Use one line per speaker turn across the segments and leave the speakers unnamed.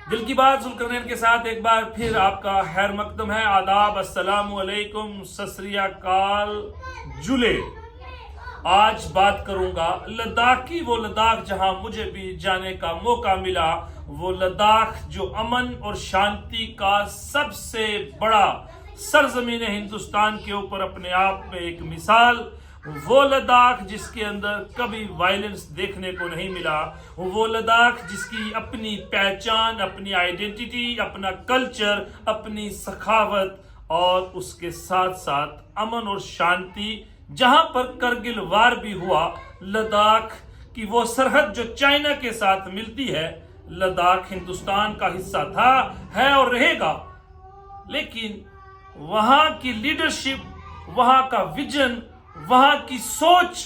दिल की बात जुल्करनैन के साथ एक बार फिर आपका खैर मकदम है। आदाब, अस्सलामु अलैकुम, सत श्री अकाल, जुले। आज बात करूंगा लद्दाख की, वो लद्दाख जहां मुझे भी जाने का मौका मिला, वो लद्दाख जो अमन और शांति का सबसे बड़ा सरजमीन हिंदुस्तान के ऊपर अपने आप में एक मिसाल, वो लद्दाख जिसके अंदर कभी वायलेंस देखने को नहीं मिला, वो लद्दाख जिसकी अपनी पहचान, अपनी आइडेंटिटी, अपना कल्चर, अपनी सखावत और उसके साथ साथ अमन और शांति, जहां पर करगिल वार भी हुआ, लद्दाख की वो सरहद जो चाइना के साथ मिलती है, लद्दाख हिंदुस्तान का हिस्सा था, है और रहेगा। लेकिन वहां की लीडरशिप, वहां का विजन, वहां की सोच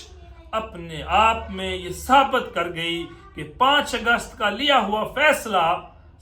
अपने आप में ये साबित कर गई कि 5 अगस्त का लिया हुआ फैसला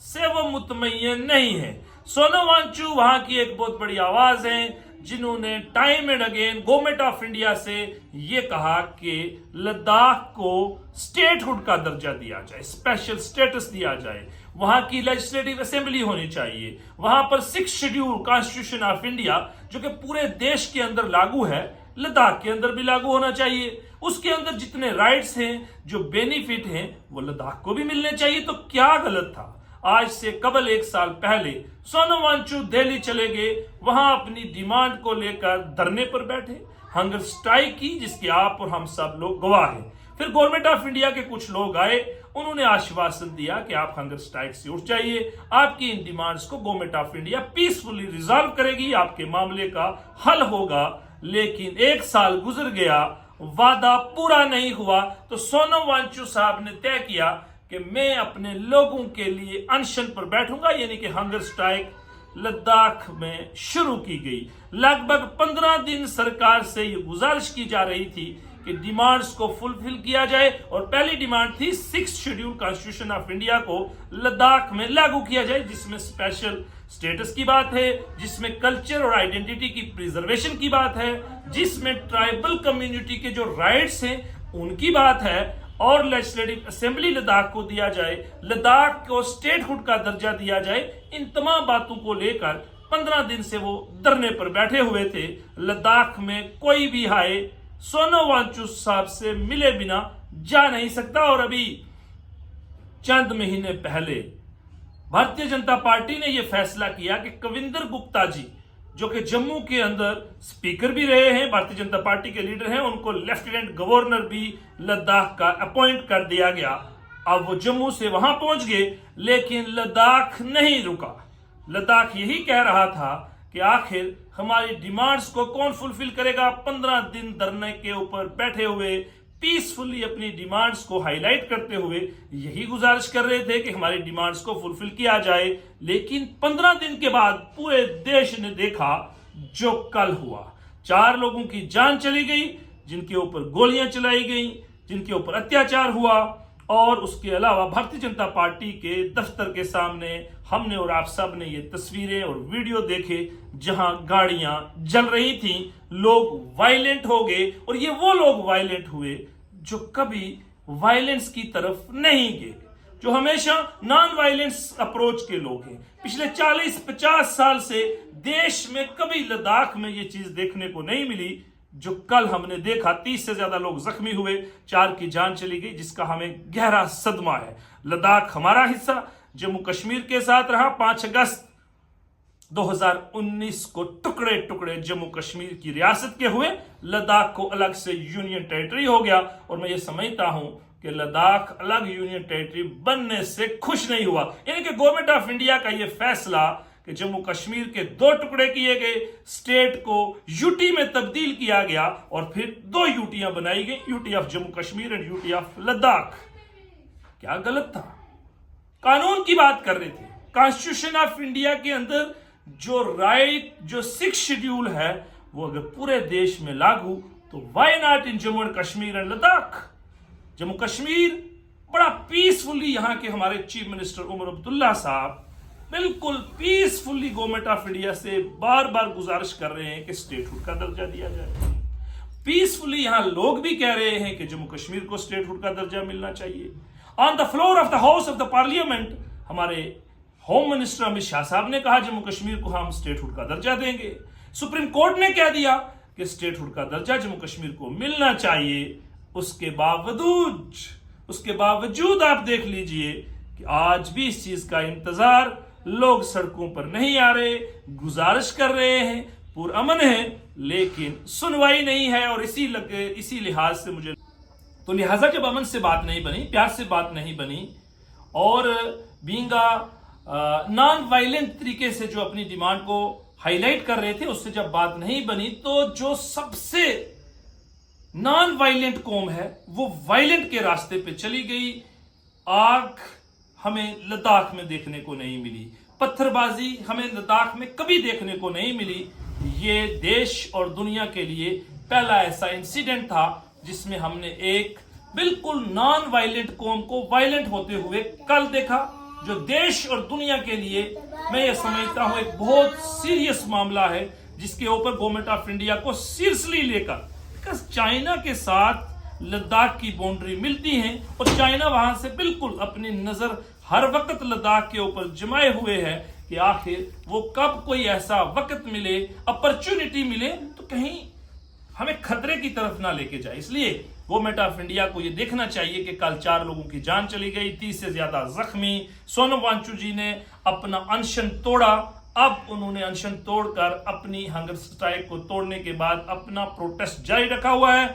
से वो मुतमय्यन नहीं है। सोनम वांगचुक वहां की एक बहुत बड़ी आवाज है, जिन्होंने time and again government of India से ये कहा कि लद्दाख को स्टेटहुड का दर्जा दिया जाए, स्पेशल स्टेटस दिया जाए, वहां की लेजिस्लेटिव असेंबली होनी चाहिए, वहां पर 6 शेड्यूल कॉन्स्टिट्यूशन ऑफ इंडिया जो कि पूरे देश के अंदर लागू है, लद्दाख के अंदर भी लागू होना चाहिए। उसके अंदर जितने राइट्स हैं, जो बेनिफिट हैं, वो लद्दाख को भी मिलने चाहिए। तो क्या गलत था? आज से कबल 1 साल पहले सोनम वांगचुक दिल्ली चले गए, वहां अपनी डिमांड को लेकर धरने पर बैठे, हंगर स्ट्राइक की, जिसके आप और हम सब लोग गवाह हैं। फिर गवर्नमेंट ऑफ इंडिया के कुछ लोग आए, उन्होंने आश्वासन दिया कि आप हंगर स्ट्राइक से उठ जाइए, आपकी इन डिमांड्स को government of India peacefully resolve करेगी, आपके मामले का हल होगा। लेकिन 1 साल गुजर गया, वादा पूरा नहीं हुआ, तो सोनम वांगचुक साहब ने तय किया कि मैं अपने लोगों के लिए अनशन पर बैठूंगा, यानी कि हंगर स्ट्राइक लद्दाख में शुरू की गई। लगभग 15 दिन सरकार से ये गुजारिश की जा रही थी कि डिमांड्स को फुलफिल किया जाए, और पहली डिमांड थी 6 शेड्यूल कॉन्स्टिट्यूशन ऑफ इंडिया को लद्दाख में लागू किया जाए, जिसमें स्पेशल स्टेटस की बात है, जिसमें कल्चर और आइडेंटिटी की प्रिजर्वेशन की बात है, जिसमें ट्राइबल कम्युनिटी के जो राइट्स हैं उनकी बात है, और लेजिस्लेटिव असेंबली लद्दाख को दिया जाए, लद्दाख को स्टेटहुड का दर्जा दिया जाए। इन तमाम बातों को लेकर 15 दिन से वो धरने पर बैठे हुए थे। लद्दाख में कोई भी आए, सोनम वांगचुक साहब से मिले बिना जा नहीं सकता। और अभी चंद महीने पहले भारतीय जनता पार्टी ने यह फैसला किया कि कविंदर गुप्ता जी, जो कि जम्मू के अंदर स्पीकर भी रहे हैं, भारतीय जनता पार्टी के लीडर हैं, उनको लेफ्टिनेंट गवर्नर भी लद्दाख का अपॉइंट कर दिया गया। अब वो जम्मू से वहां पहुंच गए, लेकिन लद्दाख नहीं रुका। लद्दाख यही कह रहा था कि आखिर हमारी डिमांड्स को कौन फुलफिल करेगा। 15 दिन धरने के ऊपर बैठे हुए, पीसफुली अपनी डिमांड्स को हाईलाइट करते हुए यही गुजारिश कर रहे थे कि हमारी डिमांड्स को फुलफिल किया जाए। लेकिन 15 दिन के बाद पूरे देश ने देखा जो कल हुआ। 4 लोगों की जान चली गई, जिनके ऊपर गोलियां चलाई गई, जिनके ऊपर अत्याचार हुआ। और उसके अलावा भारतीय जनता पार्टी के दफ्तर के सामने हमने और आप सब ने ये तस्वीरें और वीडियो देखे, जहां गाड़ियां जल रही थी, लोग वायलेंट हो गए। और ये वो लोग वायलेंट हुए जो कभी वायलेंस की तरफ नहीं गए, जो हमेशा नॉन वायलेंस अप्रोच के लोग हैं। पिछले 40-50 साल से देश में कभी लद्दाख में ये चीज देखने को नहीं मिली जो कल हमने देखा। 30 से ज्यादा लोग जख्मी हुए, 4 की जान चली गई, जिसका हमें गहरा सदमा है। लद्दाख हमारा हिस्सा जम्मू कश्मीर के साथ रहा। 5 अगस्त 2019 को टुकड़े टुकड़े जम्मू कश्मीर की रियासत के हुए, लद्दाख को अलग से यूनियन टेरिटरी हो गया। और मैं ये समझता हूं कि लद्दाख अलग यूनियन टेरिटरी बनने से खुश नहीं हुआ, यानी कि गवर्नमेंट ऑफ इंडिया का ये फैसला कि जम्मू कश्मीर के 2 टुकड़े किए गए, स्टेट को यूटी में तब्दील किया गया, और फिर 2 यूटियां बनाई गई, UT of Jammu Kashmir and UT of Ladakh. क्या गलत था? कानून की बात कर रहे थे। कॉन्स्टिट्यूशन ऑफ इंडिया के अंदर जो राइट, जो 6 शेड्यूल है, वो अगर पूरे देश में लागू, तो why not in Jammu and Kashmir and Ladakh. Jammu Kashmir बड़ा पीसफुली, यहां के हमारे चीफ मिनिस्टर उमर अब्दुल्ला साहब बिल्कुल पीसफुली गवर्नमेंट ऑफ इंडिया से बार बार गुजारिश कर रहे हैं कि स्टेटहुड का दर्जा दिया जाए। पीसफुली यहां लोग भी कह रहे हैं कि जम्मू कश्मीर को स्टेटहुड का दर्जा मिलना चाहिए। On the floor of the house of the parliament हमारे होम मिनिस्टर अमित शाह साहब ने कहा जम्मू कश्मीर को हम स्टेटहुड का दर्जा देंगे। सुप्रीम कोर्ट ने कह दिया कि स्टेटहुड का दर्जा जम्मू कश्मीर को मिलना चाहिए। उसके बावजूद आप देख लीजिए कि आज भी इस चीज का इंतजार, लोग सड़कों पर नहीं आ रहे, गुजारिश कर रहे हैं, पुरअमन है, लेकिन सुनवाई नहीं है। और इसी लिहाज से मुझे तो लिहाजा जब अमन से बात नहीं बनी, प्यार से बात नहीं बनी और बींगा नॉन वायलेंट तरीके से जो अपनी डिमांड को हाईलाइट कर रहे थे, उससे जब बात नहीं बनी तो जो सबसे नॉन वायलेंट कौम है वो वायलेंट के रास्ते पे चली गई। आग हमें लद्दाख में देखने को नहीं मिली, पत्थरबाजी हमें लद्दाख में कभी देखने को नहीं मिली। ये देश और दुनिया के लिए पहला ऐसा इंसिडेंट था जिसमें हमने एक बिल्कुल नॉन वायलेंट कौम को वायलेंट होते हुए कल देखा, जो देश और दुनिया के लिए मैं ये समझता हूं एक बहुत सीरियस मामला है, जिसके ऊपर गवर्नमेंट ऑफ इंडिया को सीरियसली लेकर, चाइना के साथ लद्दाख की बाउंड्री मिलती है और चाइना वहां से बिल्कुल अपनी नजर हर वक्त लद्दाख के ऊपर जमाए हुए है कि आखिर वो कब कोई ऐसा वक्त मिले, अपॉर्चुनिटी मिले तो कहीं हमें खतरे की तरफ ना लेके जाए। इसलिए गवर्नमेंट ऑफ इंडिया को यह देखना चाहिए कि कल 4 लोगों की जान चली गई, 30 से ज्यादा जख्मी। सोनम वांगचुक जी ने अपना अनशन तोड़ा, अब उन्होंने अनशन तोड़कर अपनी हंगर स्ट्राइक को तोड़ने के बाद अपना प्रोटेस्ट जारी रखा हुआ है।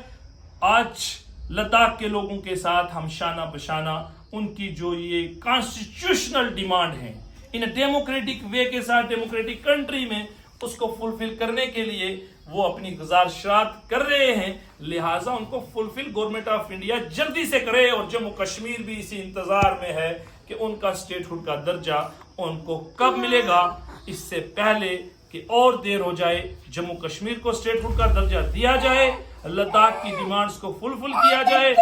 आज लद्दाख के लोगों के साथ हम शाना बशाना उनकी जो ये कॉन्स्टिट्यूशनल डिमांड है इन डेमोक्रेटिक वे के साथ, डेमोक्रेटिक कंट्री में उसको फुलफिल करने के लिए वो अपनी गुजारिशात कर रहे हैं। लिहाजा उनको फुलफिल गवर्नमेंट ऑफ इंडिया जल्दी से करे और जम्मू कश्मीर भी इसी इंतजार में है कि उनका स्टेटहुड का दर्जा उनको कब मिलेगा, इससे पहले कि और देर हो जाए। जम्मू कश्मीर को स्टेटहुड का दर्जा दिया जाए, लद्दाख की डिमांड्स को फुलफिल किया जाए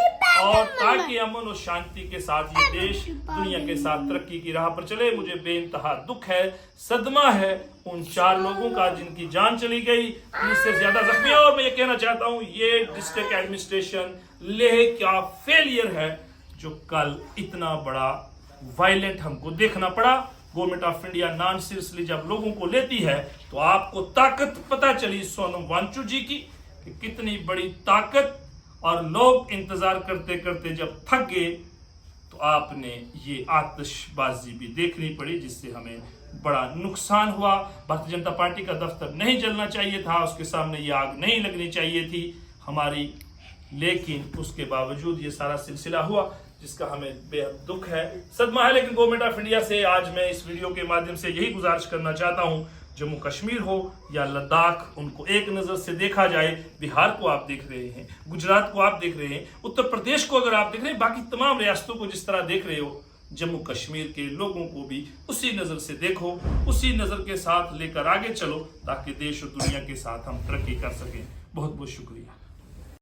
और ताकि अमन और शांति के साथ ये देश दुनिया के साथ तरक्की की राह पर चले। मुझे बेइंतहा दुख है, सदमा है उन 4 लोगों का जिनकी जान चली गई, 30 से ज्यादा जख्मी। और मैं ये कहना चाहता हूं ये डिस्ट्रिक्ट एडमिनिस्ट्रेशन लेह का फेलियर है जो कल इतना बड़ा वायलेंट हमको देखना पड़ा। Government of India non seriously जब लोगों को लेती है तो आपको ताकत पता चली सोनम वांगचुक जी की कि कितनी बड़ी ताकत, और लोग इंतजार करते करते जब थक गए तो आपने ये आतिशबाजी भी देखनी पड़ी जिससे हमें बड़ा नुकसान हुआ। भारतीय जनता पार्टी का दफ्तर नहीं जलना चाहिए था, उसके सामने ये आग नहीं लगनी चाहिए थी हमारी, लेकिन उसके बावजूद ये सारा सिलसिला हुआ जिसका हमें बेहद दुख है, सदमा है। लेकिन गवर्नमेंट ऑफ इंडिया से आज मैं इस वीडियो के माध्यम से यही गुजारिश करना चाहता हूं, जम्मू कश्मीर हो या लद्दाख, उनको एक नजर से देखा जाए। बिहार को आप देख रहे हैं, गुजरात को आप देख रहे हैं, उत्तर प्रदेश को अगर आप देख रहे हैं, बाकी तमाम रियासतों को जिस तरह देख रहे हो, जम्मू कश्मीर के लोगों को भी उसी नजर से देखो, उसी नजर के साथ लेकर आगे चलो ताकि देश और दुनिया के साथ हम तरक्की कर सकें। बहुत बहुत शुक्रिया।